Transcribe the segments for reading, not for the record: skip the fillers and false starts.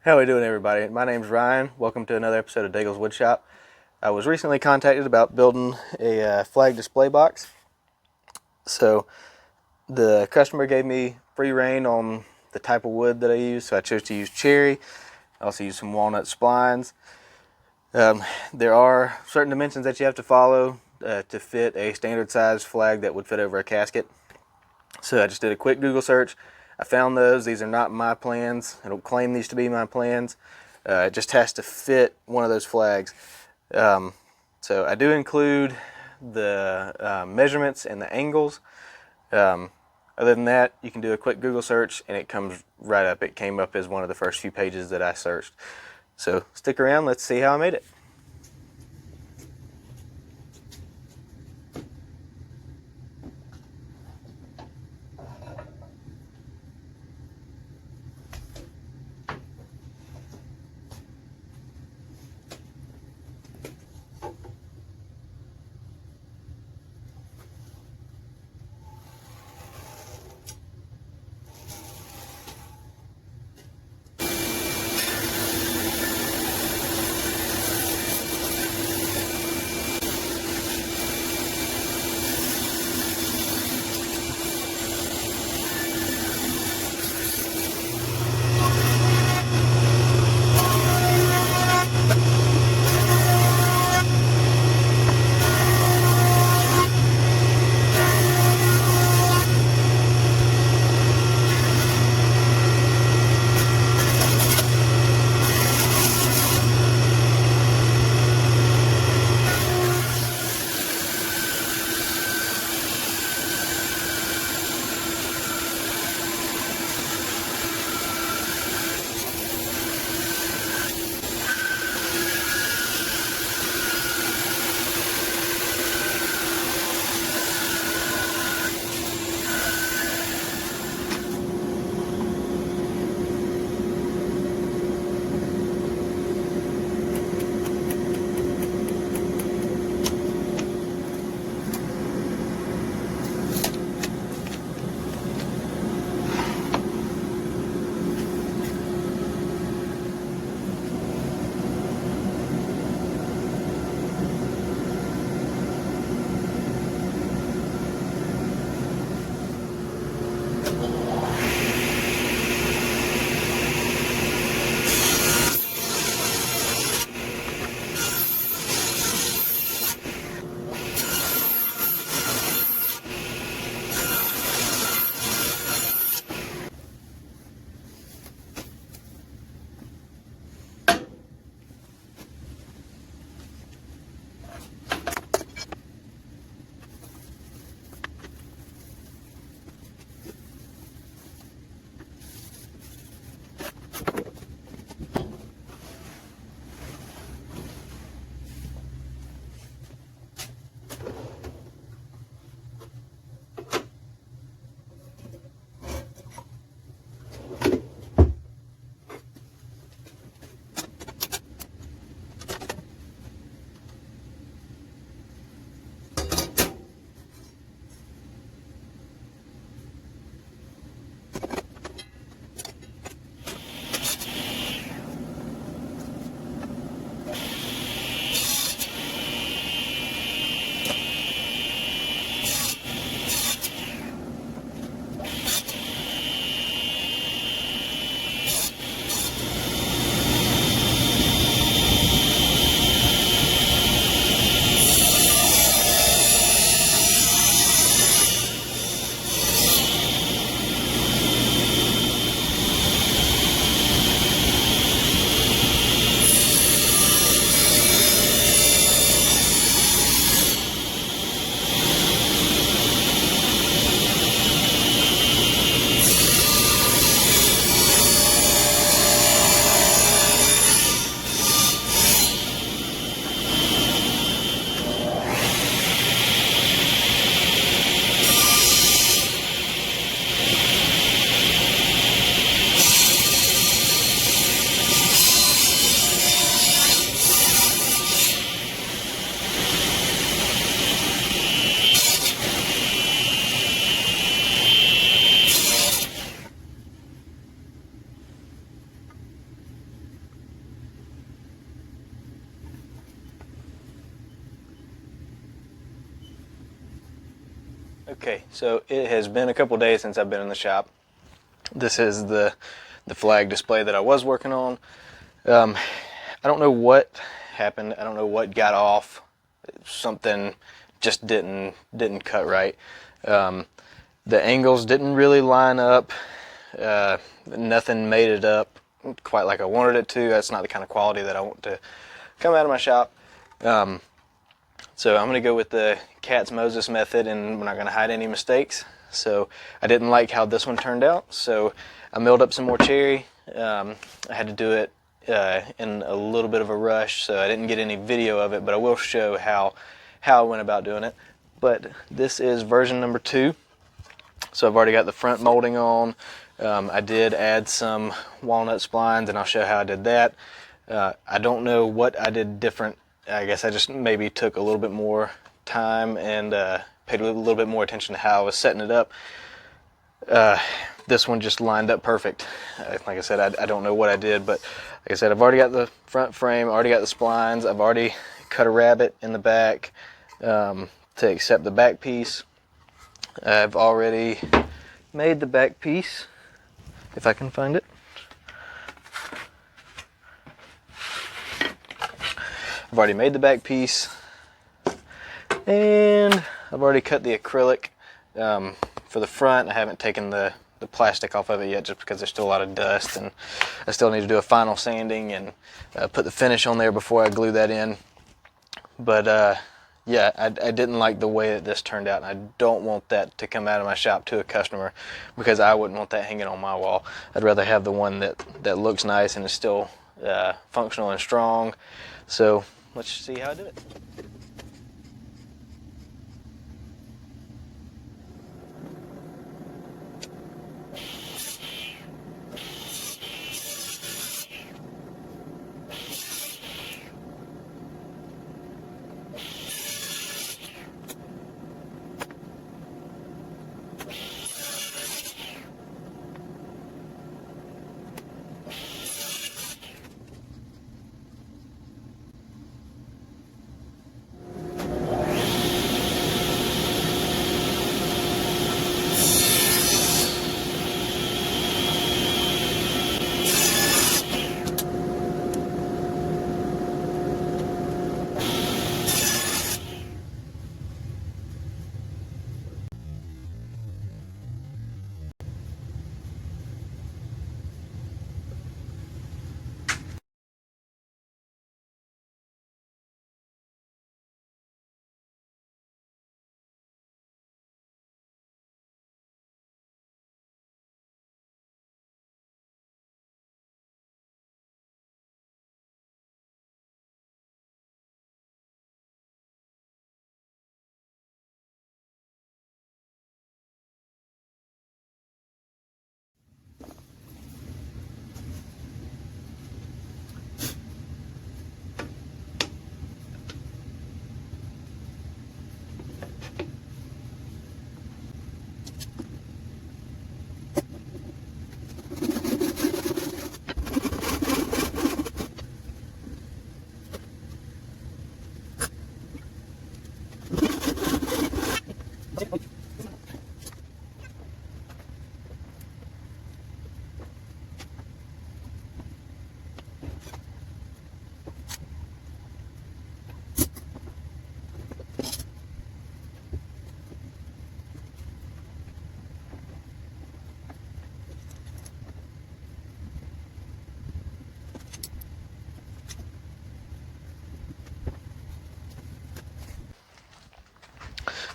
How are we doing, everybody? My name's Ryan. Welcome to another episode of Daigle's Woodshop. I was recently contacted about building a flag display box. So the customer gave me free rein on the type of wood that I use. So I chose to use cherry. I also used some walnut splines. There are certain dimensions that you have to follow to fit a standard size flag that would fit over a casket. So I just did a quick Google search. I found those. These are not my plans. I don't claim these to be my plans. It just has to fit one of those flags. So I do include the measurements and the angles. Other than that, you can do a quick Google search and it comes right up. It came up as one of the first few pages that I searched. So stick around. Let's see how I made it. Okay, so it has been a couple days since I've been in the shop. This is the flag display that I was working on. I don't know what happened. I don't know what got off. Something just didn't cut right. The angles didn't really line up. Nothing made it up quite like I wanted it to. That's not the kind of quality that I want to come out of my shop. So I'm going to go with the Cat's Moses method, and we're not going to hide any mistakes. So I didn't like how this one turned out, so I milled up some more cherry. I had to do it in a little bit of a rush, so I didn't get any video of it, but I will show how I went about doing it. But this is version number 2. So I've already got the front molding on. I did add some walnut splines, and I'll show how I did that. I don't know what I did different. I guess I just maybe took a little bit more time and paid a little bit more attention to how I was setting it up. This one just lined up perfect. Like I said, I don't know what I did, but like I said, I've already got the front frame, already got the splines. I've already cut a rabbet in the back to accept the back piece. I've already made the back piece, if I can find it. I've already made the back piece, and I've already cut the acrylic for the front. I haven't taken the plastic off of it yet, just because there's still a lot of dust, and I still need to do a final sanding and put the finish on there before I glue that in. But yeah, I didn't like the way that this turned out, and I don't want that to come out of my shop to a customer, because I wouldn't want that hanging on my wall. I'd rather have the one that looks nice and is still functional and strong. So let's see how I did it.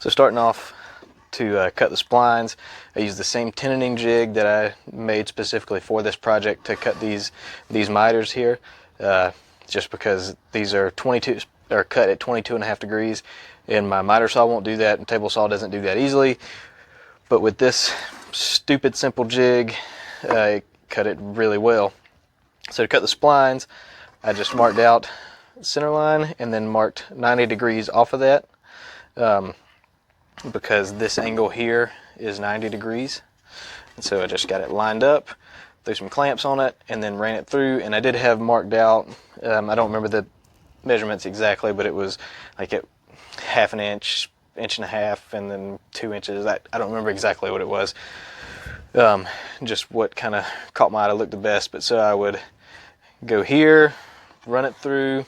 So starting off to cut the splines, I used the same tenon jig that I made specifically for this project to cut these miters here, just because these are cut at 22.5 degrees, and my miter saw won't do that, and table saw doesn't do that easily. But with this stupid simple jig, it cut it really well. So to cut the splines, I just marked out center line and then marked 90 degrees off of that. Because this angle here is 90 degrees. And so I just got it lined up, threw some clamps on it, and then ran it through. And I did have marked out, I don't remember the measurements exactly, but it was like at 1/2 inch 1.5 inches and then 2 inches. I don't remember exactly what it was. Just what kind of caught my eye to look the best. But so I would go here, run it through,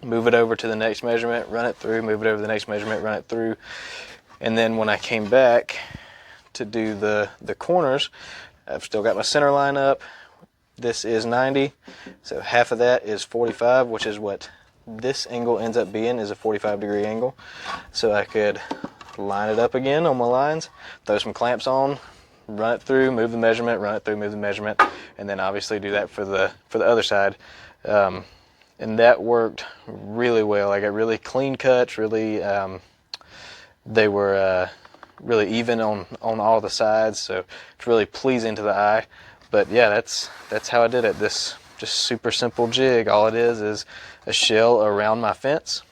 move it over to the next measurement, run it through, move it over to the next measurement, run it through. And then when I came back to do the corners, I've still got my center line up. This is 90, so half of that is 45, which is what this angle ends up being, is a 45-degree angle. So I could line it up again on my lines, throw some clamps on, run it through, move the measurement, run it through, move the measurement, and then obviously do that for the other side. And that worked really well. I got really clean cuts, really, they were really even on all the sides, so it's really pleasing to the eye. But yeah, that's how I did it. This just super simple jig. All it is a shell around my fence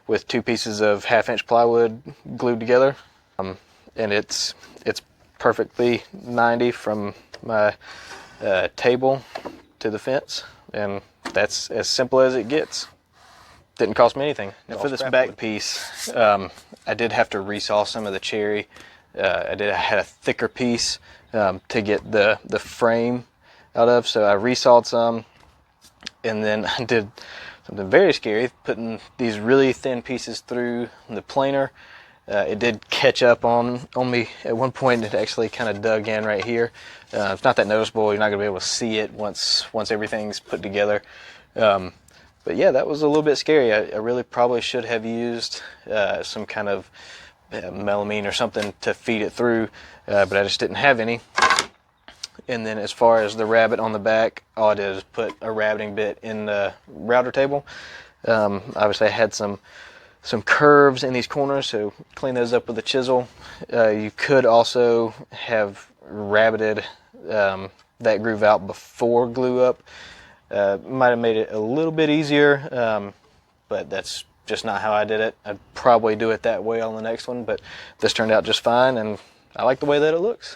with 2 pieces of 1/2-inch plywood glued together, and it's perfectly 90 from my table to the fence, and that's as simple as it gets. Didn't cost me anything. Now for this back piece, I did have to resaw some of the cherry. I had a thicker piece to get the frame out of, so I resawed some, and then I did something very scary, putting these really thin pieces through the planer. It did catch up on me at one point. It actually kind of dug in right here. It's not that noticeable. You're not going to be able to see it once everything's put together. But yeah, that was a little bit scary. I really probably should have used some kind of melamine or something to feed it through, but I just didn't have any. And then as far as the rabbet on the back, all I did is put a rabbiting bit in the router table. Obviously I had some curves in these corners, so clean those up with a chisel. You could also have rabbited that groove out before glue up. Might have made it a little bit easier, but that's just not how I did it. I'd probably do it that way on the next one, but this turned out just fine, and I like the way that it looks.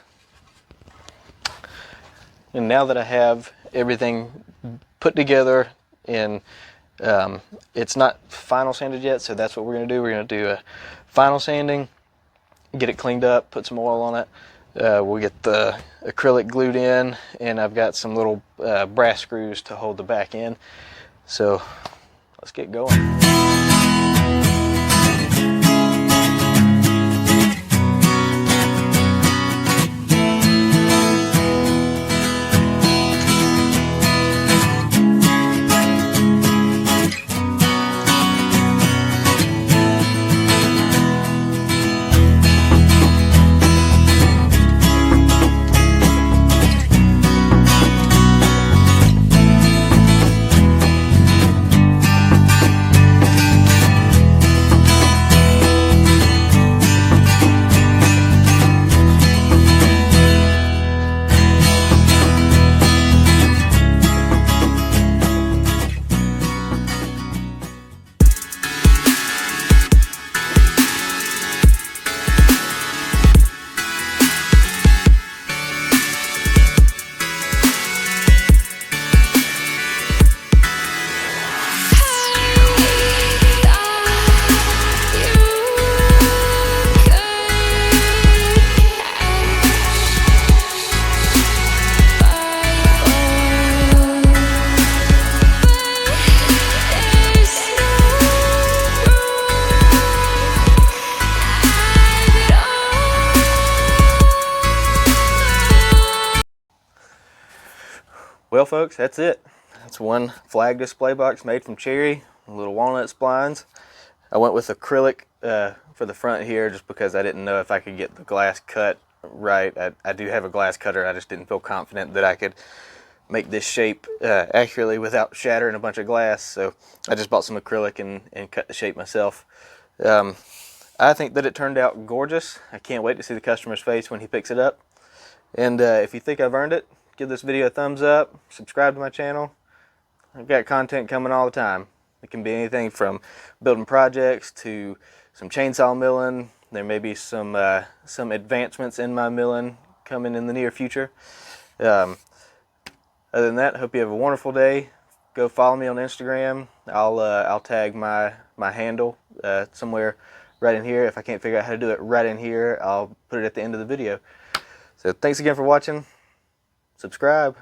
And now that I have everything put together, and it's not final sanded yet, so that's what we're going to do. We're going to do a final sanding, get it cleaned up, put some oil on it. We'll get the acrylic glued in, and I've got some little brass screws to hold the back in. So let's get going. Well folks, that's it. That's one flag display box made from cherry, little walnut splines. I went with acrylic for the front here just because I didn't know if I could get the glass cut right. I do have a glass cutter, I just didn't feel confident that I could make this shape accurately without shattering a bunch of glass, so I just bought some acrylic and cut the shape myself. I think that it turned out gorgeous. I can't wait to see the customer's face when he picks it up. And if you think I've earned it, give this video a thumbs up, subscribe to my channel. I've got content coming all the time. It can be anything from building projects to some chainsaw milling. There may be some advancements in my milling coming in the near future. Other than that, I hope you have a wonderful day. Go follow me on Instagram. I'll tag my handle somewhere right in here. If I can't figure out how to do it right in here, I'll put it at the end of the video. So thanks again for watching. Subscribe.